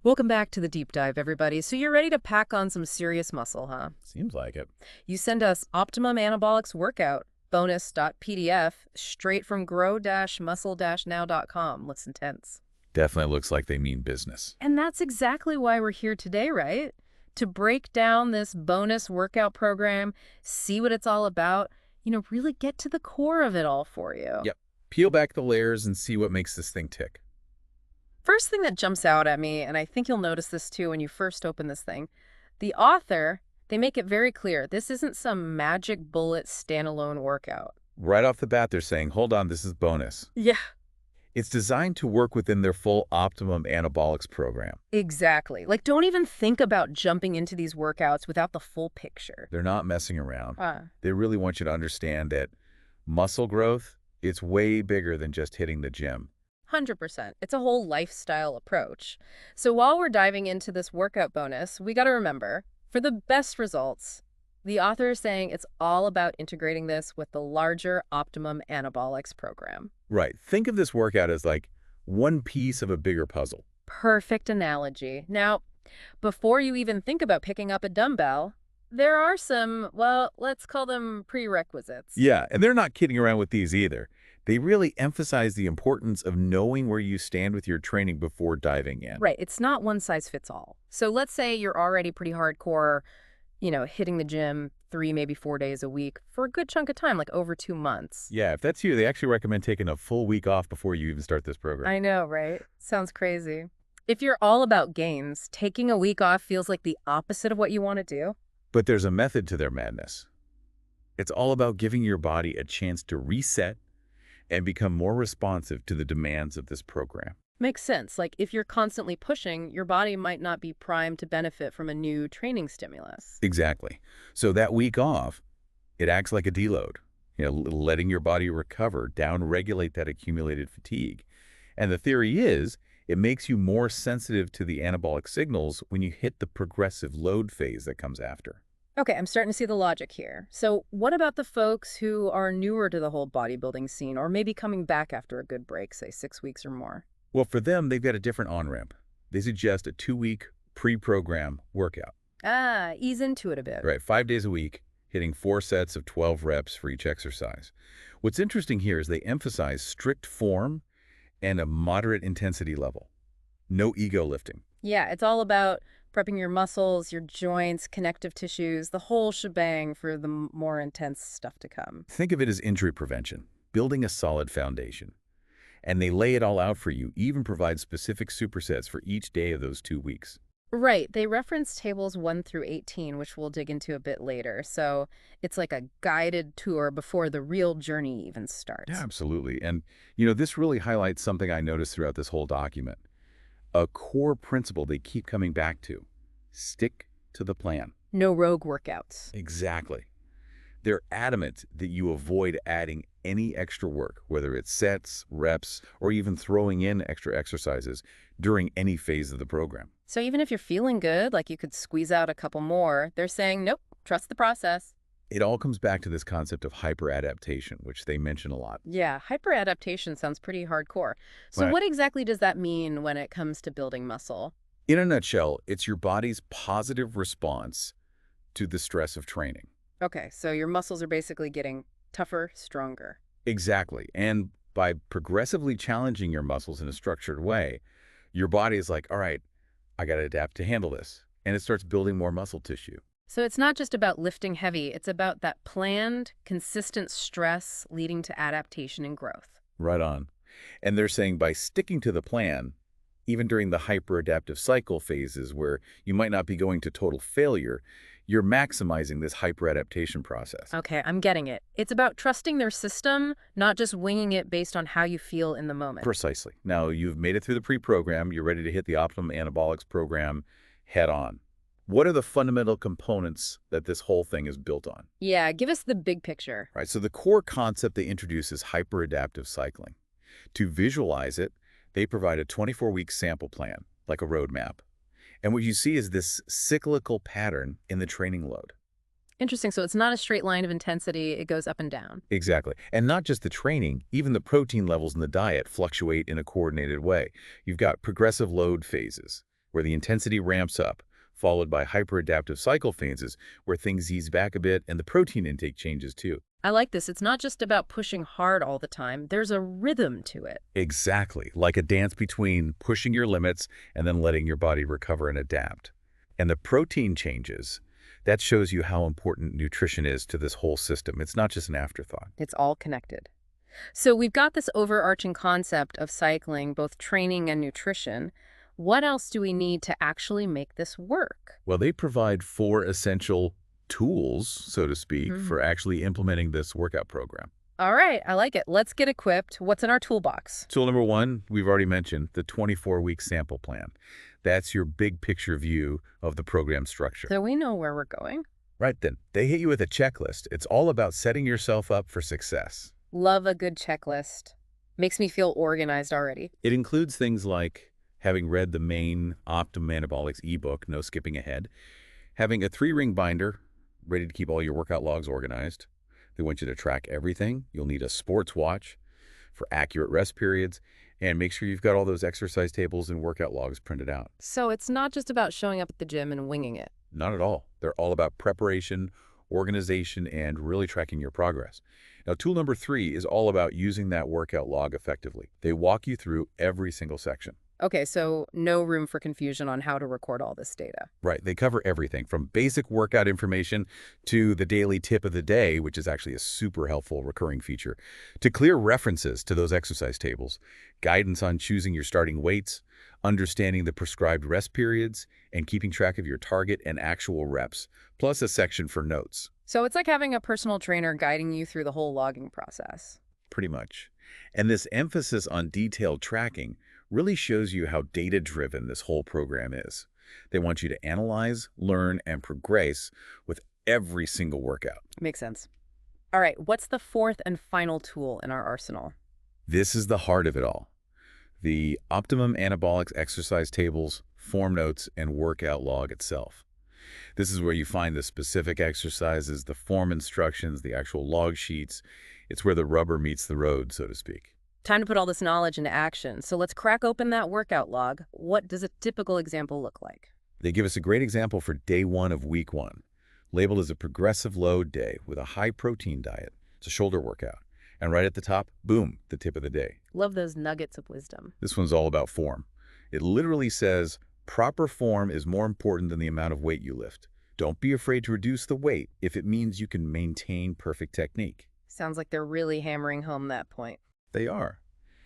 Welcome back to the deep dive, everybody. So you're ready to pack on some serious muscle, huh? Seems like it. You send us Optimum Anabolics workout bonus.pdf straight from grow-muscle-now.com. Looks intense. Definitely looks like they mean business. And that's exactly why we're here today, right? To break down this bonus workout program, see what it's all about, really get to the core of it all for you. Yep. Peel back the layers and see what makes this thing tick. First thing that jumps out at me, and I think you'll notice this too when you first open this thing, the author, they make it very clear this isn't some magic bullet standalone workout. Right off the bat, they're saying, hold on, this is bonus. Yeah, It's designed to work within their full Optimum Anabolics program. exactly. Like, don't even think about jumping into these workouts without the full picture. They're not messing around. Uh, They really want you to understand that muscle growth, it's way bigger than just hitting the gym. 100%. It's a whole lifestyle approach. So while we're diving into this workout bonus, we got to remember, for the best results, the author is saying it's all about integrating this with the larger Optimum Anabolics program. Right. Think of this workout as like one piece of a bigger puzzle. Perfect analogy. Now, before you even think about picking up a dumbbell, there are some, well, let's call them prerequisites. Yeah, and they're not kidding around with these either. They really emphasize the importance of knowing where you stand with your training before diving in. Right, it's not one size fits all. So let's say you're already pretty hardcore, hitting the gym 3, maybe 4 days a week for a good chunk of time, like over 2 months. Yeah, if that's you, they actually recommend taking a full week off before you even start this program. I know, right? Sounds crazy. If you're all about gains, taking a week off feels like the opposite of what you want to do. But there's a method to their madness. It's all about giving your body a chance to reset and become more responsive to the demands of this program. Makes sense. Like if you're constantly pushing, your body might not be primed to benefit from a new training stimulus. Exactly. So that week off, it acts like a deload, letting your body recover, down-regulate that accumulated fatigue. And the theory is it makes you more sensitive to the anabolic signals when you hit the progressive load phase that comes after. Okay, I'm starting to see the logic here. So what about the folks who are newer to the whole bodybuilding scene or maybe coming back after a good break, say 6 weeks or more? Well, for them, they've got a different on-ramp. They suggest a 2-week pre-program workout. Ah, ease into it a bit. Right, 5 days a week, hitting 4 sets of 12 reps for each exercise. What's interesting here is they emphasize strict form and a moderate intensity level. No ego lifting. Yeah, it's all about prepping your muscles, your joints, connective tissues, the whole shebang for the more intense stuff to come. Think of it as injury prevention, building a solid foundation. And they lay it all out for you, even provide specific supersets for each day of those 2 weeks. Right. They reference tables 1 through 18, which we'll dig into a bit later. So it's like a guided tour before the real journey even starts. Yeah, absolutely. And, this really highlights something I noticed throughout this whole document. A core principle they keep coming back to. Stick to the plan. No rogue workouts. Exactly. They're adamant that you avoid adding any extra work, whether it's sets, reps, or even throwing in extra exercises during any phase of the program. So even if you're feeling good, like you could squeeze out a couple more, they're saying, nope, trust the process. It all comes back to this concept of hyperadaptation, which they mention a lot. Yeah, hyperadaptation sounds pretty hardcore. So Right. what exactly does that mean when it comes to building muscle? In a nutshell, it's your body's positive response to the stress of training. Okay, so your muscles are basically getting tougher, stronger. Exactly. And by progressively challenging your muscles in a structured way, your body is like, all right, I got to adapt to handle this. And it starts building more muscle tissue. So it's not just about lifting heavy, it's about that planned, consistent stress leading to adaptation and growth. Right on. And they're saying by sticking to the plan, even during the hyperadaptive cycle phases where you might not be going to total failure, you're maximizing this hyperadaptation process. Okay, I'm getting it. It's about trusting their system, not just winging it based on how you feel in the moment. Precisely. Now, you've made it through the pre-program. You're ready to hit the Optimum Anabolics program head on. What are the fundamental components that this whole thing is built on? Yeah, give us the big picture. Right, so the core concept they introduce is hyperadaptive cycling. To visualize it, they provide a 24-week sample plan, like a roadmap. And what you see is this cyclical pattern in the training load. Interesting. So it's not a straight line of intensity. It goes up and down. Exactly. And not just the training, even the protein levels in the diet fluctuate in a coordinated way. You've got progressive load phases, where the intensity ramps up, followed by hyperadaptive cycle phases, where things ease back a bit and the protein intake changes too. I like this. It's not just about pushing hard all the time. There's a rhythm to it. Exactly, like a dance between pushing your limits and then letting your body recover and adapt. And the protein changes, that shows you how important nutrition is to this whole system. It's not just an afterthought. It's all connected. So we've got this overarching concept of cycling, both training and nutrition. What else do we need to actually make this work? Well, they provide 4 essential tools, so to speak, Hmm. for actually implementing this workout program. All right, I like it. Let's get equipped. What's in our toolbox? Tool number 1, we've already mentioned, the 24-week sample plan. That's your big picture view of the program structure. So we know where we're going. Right then, they hit you with a checklist. It's all about setting yourself up for success. Love a good checklist. Makes me feel organized already. It includes things like having read the main Optimum Anabolics ebook, No Skipping Ahead, having a 3-ring binder ready to keep all your workout logs organized. They want you to track everything. You'll need a sports watch for accurate rest periods, and make sure you've got all those exercise tables and workout logs printed out. So it's not just about showing up at the gym and winging it. Not at all. They're all about preparation, organization, and really tracking your progress. Now, tool number 3 is all about using that workout log effectively. They walk you through every single section. Okay, so no room for confusion on how to record all this data. Right. They cover everything from basic workout information to the daily tip of the day, which is actually a super helpful recurring feature, to clear references to those exercise tables, guidance on choosing your starting weights, understanding the prescribed rest periods, and keeping track of your target and actual reps, plus a section for notes. So it's like having a personal trainer guiding you through the whole logging process. Pretty much. And this emphasis on detailed tracking really shows you how data-driven this whole program is. They want you to analyze, learn, and progress with every single workout. Makes sense. All right, what's the 4th and final tool in our arsenal? This is the heart of it all. The Optimum Anabolics exercise tables, form notes, and workout log itself. This is where you find the specific exercises, the form instructions, the actual log sheets. It's where the rubber meets the road, so to speak. Time to put all this knowledge into action. So let's crack open that workout log. What does a typical example look like? They give us a great example for day 1 of week 1, labeled as a progressive load day with a high-protein diet. It's a shoulder workout. And right at the top, boom, the tip of the day. Love those nuggets of wisdom. This one's all about form. It literally says, proper form is more important than the amount of weight you lift. Don't be afraid to reduce the weight if it means you can maintain perfect technique. Sounds like they're really hammering home that point. They are.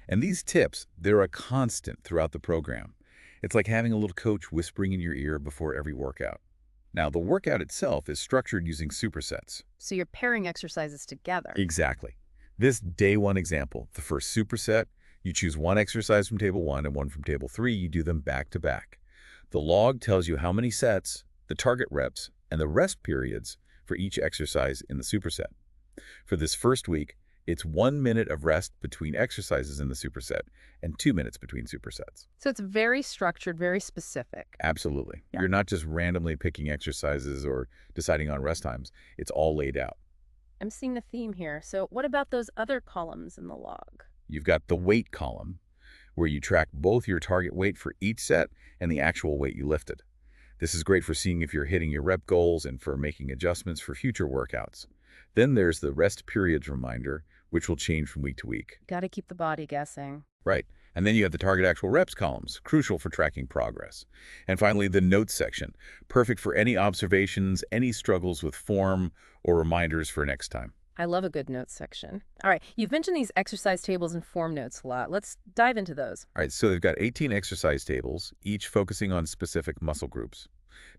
And these tips, they're a constant throughout the program. It's like having a little coach whispering in your ear before every workout. Now, the workout itself is structured using supersets. So you're pairing exercises together. Exactly. This day 1 example, the first superset, you choose one exercise from table 1 and one from table 3. You do them back to back. The log tells you how many sets, the target reps, and the rest periods for each exercise in the superset. For this first week, it's 1 minute of rest between exercises in the superset and 2 minutes between supersets. So it's very structured, very specific. Absolutely. Yeah. You're not just randomly picking exercises or deciding on rest times. It's all laid out. I'm seeing the theme here. So what about those other columns in the log? You've got the weight column, where you track both your target weight for each set and the actual weight you lifted. This is great for seeing if you're hitting your rep goals and for making adjustments for future workouts. Then there's the rest periods reminder, which will change from week to week. Got to keep the body guessing. Right. And then you have the target actual reps columns, crucial for tracking progress. And finally, the notes section, perfect for any observations, any struggles with form, or reminders for next time. I love a good notes section. All right, you've mentioned these exercise tables and form notes a lot. Let's dive into those. All right, so they've got 18 exercise tables, each focusing on specific muscle groups.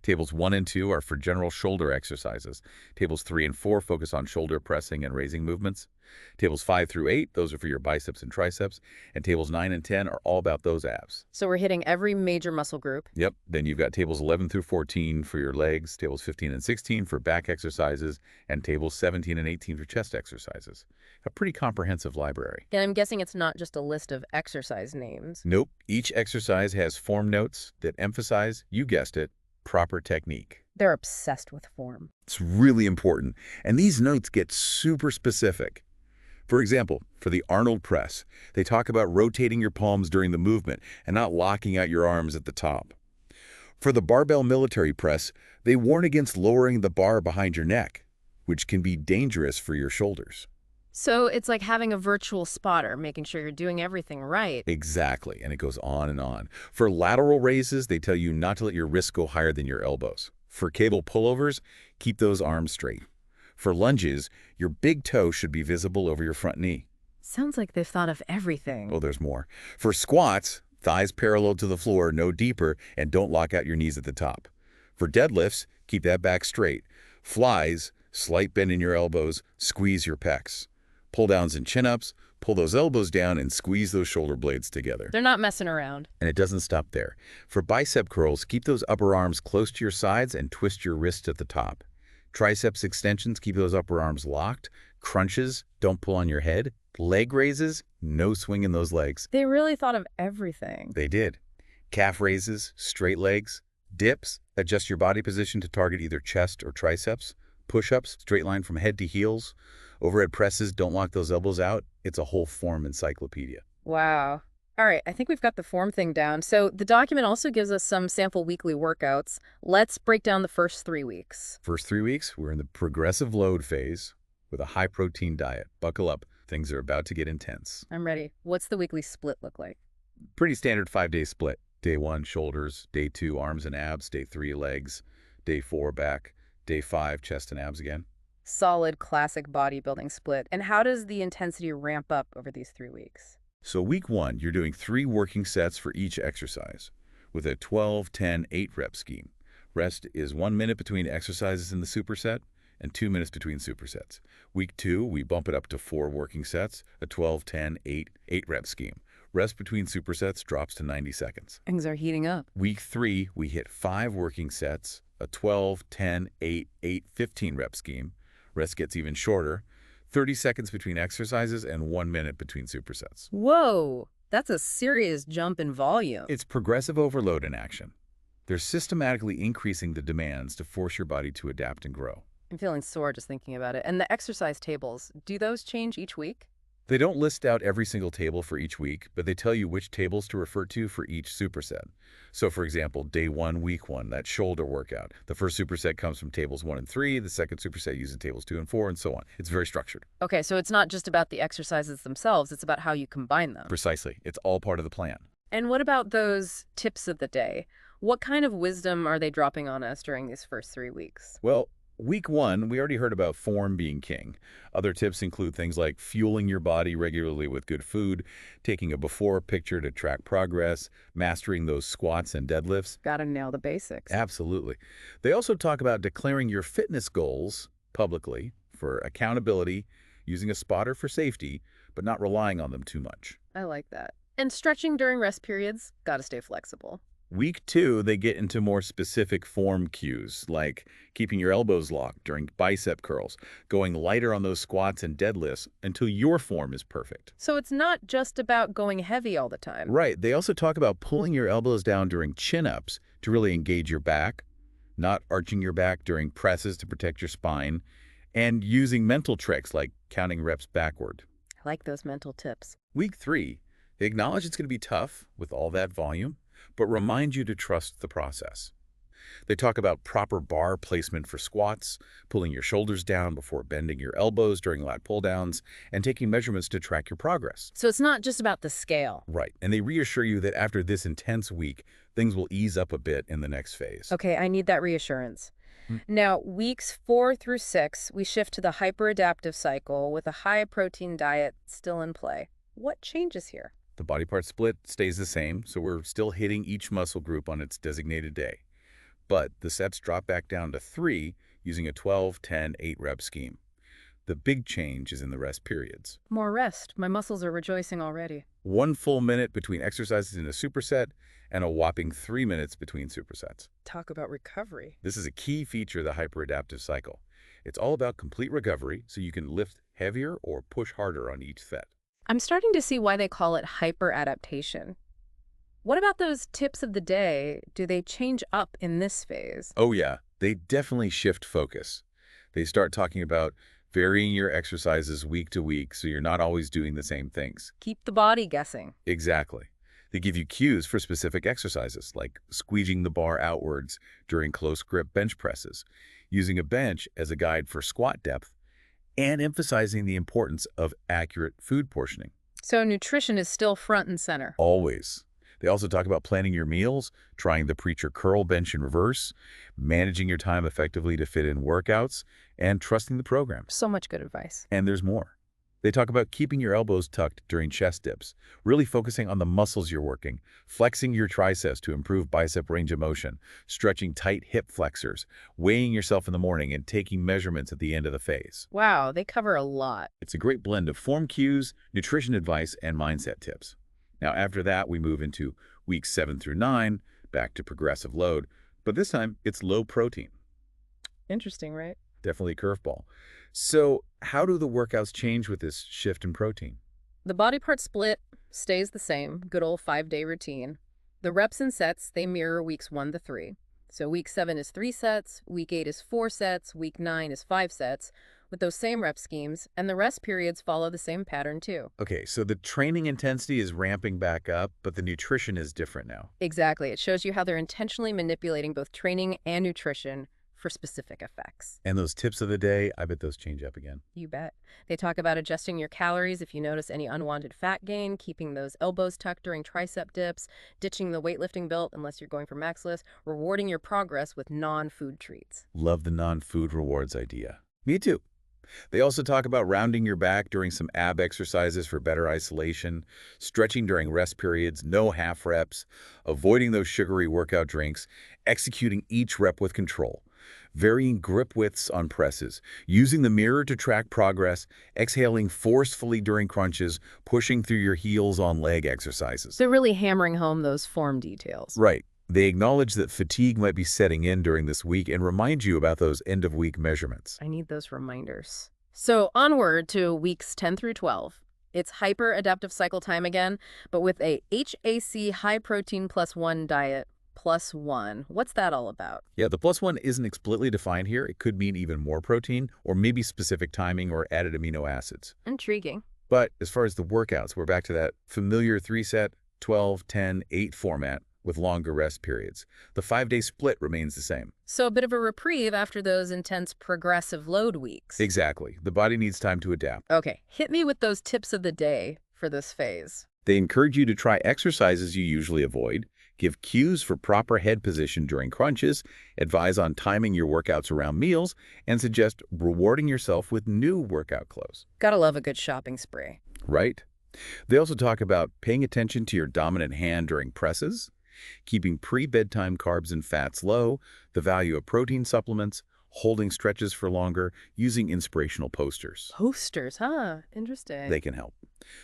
Tables 1 and 2 are for general shoulder exercises. Tables 3 and 4 focus on shoulder pressing and raising movements. Tables 5 through 8, those are for your biceps and triceps. And tables 9 and 10 are all about those abs. So we're hitting every major muscle group. Yep. Then you've got tables 11 through 14 for your legs, tables 15 and 16 for back exercises, and tables 17 and 18 for chest exercises. A pretty comprehensive library. And I'm guessing it's not just a list of exercise names. Nope. Each exercise has form notes that emphasize, you guessed it, proper technique. They're obsessed with form. It's really important. And these notes get super specific. For example, for the Arnold press, they talk about rotating your palms during the movement and not locking out your arms at the top. For the barbell military press, they warn against lowering the bar behind your neck, which can be dangerous for your shoulders. So it's like having a virtual spotter, making sure you're doing everything right. Exactly, and it goes on and on. For lateral raises, they tell you not to let your wrists go higher than your elbows. For cable pullovers, keep those arms straight. For lunges, your big toe should be visible over your front knee. Sounds like they've thought of everything. Oh, there's more. For squats, thighs parallel to the floor, no deeper, and don't lock out your knees at the top. For deadlifts, keep that back straight. Flies, slight bend in your elbows, squeeze your pecs. Pull downs and chin-ups, pull those elbows down and squeeze those shoulder blades together. They're not messing around. And it doesn't stop there. For bicep curls, keep those upper arms close to your sides and twist your wrists at the top. Triceps extensions, keep those upper arms locked. Crunches, don't pull on your head. Leg raises, no swing in those legs. They really thought of everything. They did. Calf raises, straight legs. Dips, adjust your body position to target either chest or triceps. Push-ups, straight line from head to heels. Overhead presses, don't lock those elbows out. It's a whole form encyclopedia. Wow. All right, I think we've got the form thing down. So the document also gives us some sample weekly workouts. Let's break down the first 3 weeks. First 3 weeks, we're in the progressive load phase with a high-protein diet. Buckle up. Things are about to get intense. I'm ready. What's the weekly split look like? Pretty standard 5-day split. Day 1, shoulders. Day 2, arms and abs. Day 3, legs. Day 4, back. Day 5, chest and abs again. Solid, classic bodybuilding split. And how does the intensity ramp up over these 3 weeks? So week 1, you're doing 3 working sets for each exercise with a 12, 10, 8 rep scheme. Rest is 1 minute between exercises in the superset and 2 minutes between supersets. Week 2, we bump it up to 4 working sets, a 12, 10, 8, 8 rep scheme. Rest between supersets drops to 90 seconds. Things are heating up. Week 3, we hit 5 working sets, a 12, 10, 8, 8, 15 rep scheme. Rest gets even shorter, 30 seconds between exercises and 1 minute between supersets. Whoa, that's a serious jump in volume. It's progressive overload in action. They're systematically increasing the demands to force your body to adapt and grow. I'm feeling sore just thinking about it. And the exercise tables, do those change each week? They don't list out every single table for each week, but they tell you which tables to refer to for each superset. So for example, day 1, week 1, that shoulder workout. The first superset comes from tables 1 and 3, the second superset uses tables 2 and 4, and so on. It's very structured. Okay, so it's not just about the exercises themselves, it's about how you combine them. Precisely. It's all part of the plan. And what about those tips of the day? What kind of wisdom are they dropping on us during these first 3 weeks? Well, week 1, we already heard about form being king. Other tips include things like fueling your body regularly with good food, taking a before picture to track progress, mastering those squats and deadlifts. Gotta nail the basics. Absolutely. They also talk about declaring your fitness goals publicly for accountability, using a spotter for safety, but not relying on them too much. I like that. And stretching during rest periods, gotta stay flexible. Week 2, they get into more specific form cues, like keeping your elbows locked during bicep curls, going lighter on those squats and deadlifts until your form is perfect. So it's not just about going heavy all the time. Right. They also talk about pulling your elbows down during chin-ups to really engage your back, not arching your back during presses to protect your spine, and using mental tricks like counting reps backward. I like those mental tips. Week 3, they acknowledge it's going to be tough with all that volume, but remind you to trust the process. They talk about proper bar placement for squats, pulling your shoulders down before bending your elbows during lat pull-downs, and taking measurements to track your progress. So it's not just about the scale. Right, and they reassure you that after this intense week, things will ease up a bit in the next phase. Okay, I need that reassurance. Now, weeks 4 through 6, we shift to the hyperadaptive cycle with a high-protein diet still in play. What changes here? The body part split stays the same, so we're still hitting each muscle group on its designated day. But the sets drop back down to 3 using a 12, 10, 8 rep scheme. The big change is in the rest periods. More rest. My muscles are rejoicing already. 1 full minute between exercises in a superset and a whopping 3 minutes between supersets. Talk about recovery. This is a key feature of the hyperadaptive cycle. It's all about complete recovery so you can lift heavier or push harder on each set. I'm starting to see why they call it hyperadaptation. What about those tips of the day? Do they change up in this phase? Oh yeah, they definitely shift focus. They start talking about varying your exercises week to week so you're not always doing the same things. Keep the body guessing. Exactly. They give you cues for specific exercises, like squeezing the bar outwards during close grip bench presses, using a bench as a guide for squat depth, and emphasizing the importance of accurate food portioning. So nutrition is still front and center. Always. They also talk about planning your meals, trying the preacher curl bench in reverse, managing your time effectively to fit in workouts, and trusting the program. So much good advice. And there's more. They talk about keeping your elbows tucked during chest dips, really focusing on the muscles you're working, flexing your triceps to improve bicep range of motion, stretching tight hip flexors, weighing yourself in the morning, and taking measurements at the end of the phase. Wow, they cover a lot. It's a great blend of form cues, nutrition advice, and mindset tips. Now, after that, we move into weeks 7 through 9, back to progressive load, but this time it's low protein. Interesting, right? Definitely a curveball. So how do the workouts change with this shift in protein? The body part split stays the same, good old 5-day routine. The reps and sets, they mirror weeks 1 to 3. So week 7 is 3 sets, week 8 is 4 sets, week 9 is 5 sets, with those same rep schemes, and the rest periods follow the same pattern too. Okay, so the training intensity is ramping back up, but the nutrition is different now. Exactly. It shows you how they're intentionally manipulating both training and nutrition for specific effects. And those tips of the day, I bet those change up again. You bet. They talk about adjusting your calories if you notice any unwanted fat gain, keeping those elbows tucked during tricep dips, ditching the weightlifting belt unless you're going for maxless, rewarding your progress with non-food treats. Love the non-food rewards idea. Me too. They also talk about rounding your back during some ab exercises for better isolation, stretching during rest periods, no half reps, avoiding those sugary workout drinks, executing each rep with control, varying grip widths on presses, using the mirror to track progress, exhaling forcefully during crunches, pushing through your heels on leg exercises. They're really hammering home those form details. Right. They acknowledge that fatigue might be setting in during this week and remind you about those end-of-week measurements. I need those reminders. So onward to weeks 10 through 12. It's hyper-adaptive cycle time again, but with a HAC high-protein +1 diet +1. What's that all about? Yeah, the +1 isn't explicitly defined here. It could mean even more protein or maybe specific timing or added amino acids. Intriguing. But as far as the workouts, we're back to that familiar 3-set, 12, 10, 8 format with longer rest periods. The 5-day split remains the same. So a bit of a reprieve after those intense progressive load weeks. Exactly. The body needs time to adapt. Okay, hit me with those tips of the day for this phase. They encourage you to try exercises you usually avoid, give cues for proper head position during crunches, advise on timing your workouts around meals, and suggest rewarding yourself with new workout clothes. Gotta love a good shopping spree. Right? They also talk about paying attention to your dominant hand during presses, keeping pre-bedtime carbs and fats low, the value of protein supplements, holding stretches for longer, using inspirational posters. Posters, huh? Interesting. They can help.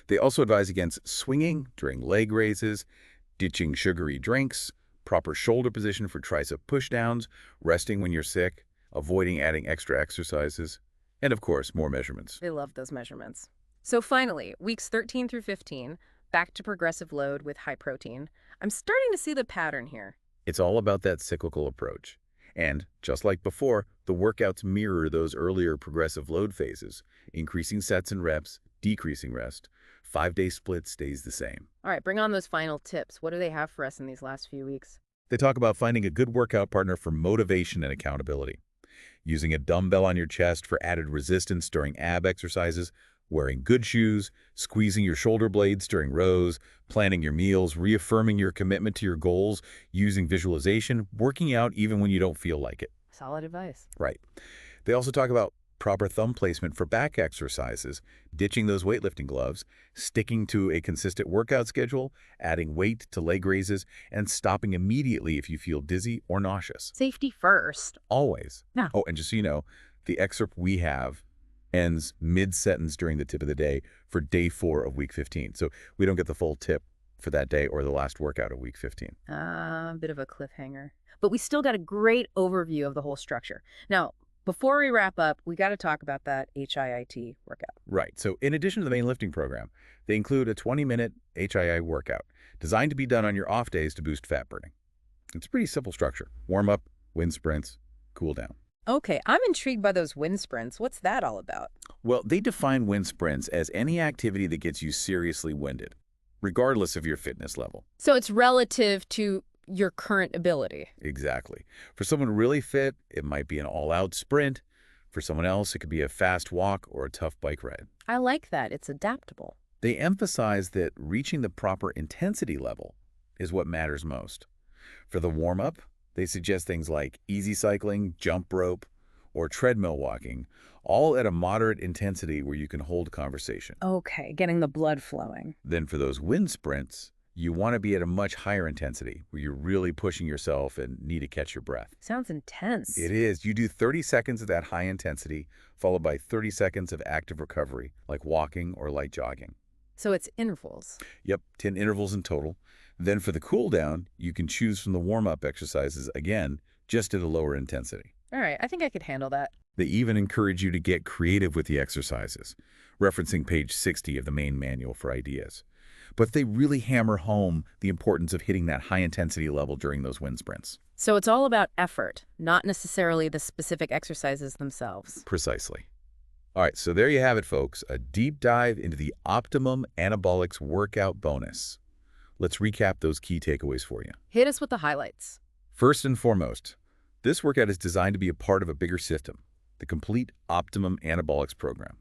They also advise against swinging during leg raises, ditching sugary drinks, proper shoulder position for tricep pushdowns, resting when you're sick, avoiding adding extra exercises, and of course, more measurements. They love those measurements. So finally, weeks 13 through 15, back to progressive load with high protein. I'm starting to see the pattern here. It's all about that cyclical approach. And just like before, the workouts mirror those earlier progressive load phases, increasing sets and reps, decreasing rest. 5-day split stays the same. All right, bring on those final tips. What do they have for us in these last few weeks? They talk about finding a good workout partner for motivation and accountability, using a dumbbell on your chest for added resistance during ab exercises, wearing good shoes, squeezing your shoulder blades during rows, planning your meals, reaffirming your commitment to your goals, using visualization, working out even when you don't feel like it. Solid advice. Right. They also talk about proper thumb placement for back exercises, ditching those weightlifting gloves, sticking to a consistent workout schedule, adding weight to leg raises, and stopping immediately if you feel dizzy or nauseous. Safety first. Always. Yeah. Oh, and just so you know, the excerpt we have ends mid-sentence during the tip of the day for day 4 of week 15. So we don't get the full tip for that day or the last workout of week 15. A bit of a cliffhanger. But we still got a great overview of the whole structure. Now, before we wrap up, we got to talk about that HIIT workout. Right. So in addition to the main lifting program, they include a 20-minute HII workout designed to be done on your off days to boost fat burning. It's a pretty simple structure. Warm up, wind sprints, cool down. Okay, I'm intrigued by those wind sprints. What's that all about? Well, they define wind sprints as any activity that gets you seriously winded. regardless of your fitness level. So it's relative to your current ability. Exactly. For someone really fit, it might be an all-out sprint. For someone else, it could be a fast walk or a tough bike ride. I like that. It's adaptable. They emphasize that reaching the proper intensity level is what matters most. For the warm-up, they suggest things like easy cycling, jump rope, or treadmill walking, all at a moderate intensity where you can hold conversation. Okay, getting the blood flowing. Then for those wind sprints, you want to be at a much higher intensity where you're really pushing yourself and need to catch your breath. Sounds intense. It is. You do 30 seconds of that high intensity, followed by 30 seconds of active recovery, like walking or light jogging. So it's intervals. Yep, 10 intervals in total. Then for the cool down, you can choose from the warm-up exercises, again, just at a lower intensity. All right, I think I could handle that. They even encourage you to get creative with the exercises, referencing page 60 of the main manual for ideas. But they really hammer home the importance of hitting that high-intensity level during those wind sprints. So it's all about effort, not necessarily the specific exercises themselves. Precisely. All right, so there you have it, folks, a deep dive into the Optimum Anabolics workout bonus. Let's recap those key takeaways for you. Hit us with the highlights. First and foremost, this workout is designed to be a part of a bigger system, the complete Optimum Anabolics program.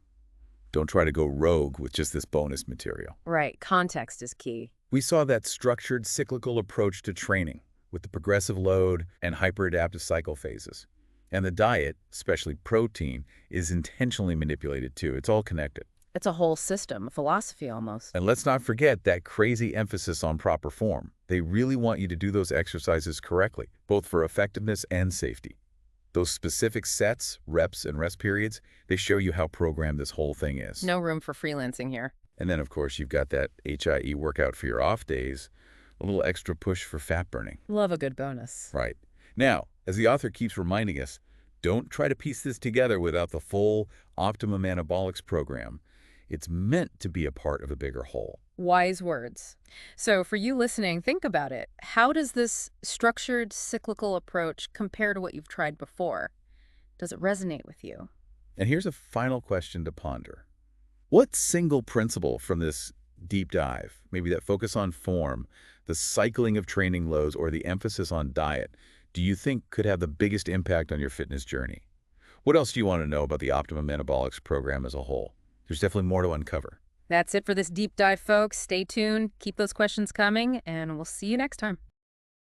Don't try to go rogue with just this bonus material. Right, context is key. We saw that structured cyclical approach to training with the progressive load and hyperadaptive cycle phases. And the diet, especially protein, is intentionally manipulated too. It's all connected. It's a whole system, a philosophy almost. And let's not forget that crazy emphasis on proper form. They really want you to do those exercises correctly, both for effectiveness and safety. Those specific sets, reps, and rest periods, they show you how programmed this whole thing is. No room for freelancing here. And then, of course, you've got that HIE workout for your off days, a little extra push for fat burning. Love a good bonus. Right. Now, as the author keeps reminding us, don't try to piece this together without the full Optimum Anabolics program. It's meant to be a part of a bigger whole. Wise words. So for you listening, think about it. How does this structured cyclical approach compare to what you've tried before? Does it resonate with you? And here's a final question to ponder. What single principle from this deep dive, maybe that focus on form, the cycling of training lows, or the emphasis on diet, do you think could have the biggest impact on your fitness journey? What else do you want to know about the Optimum Anabolics program as a whole? There's definitely more to uncover. That's it for this deep dive, folks. Stay tuned, keep those questions coming, and we'll see you next time.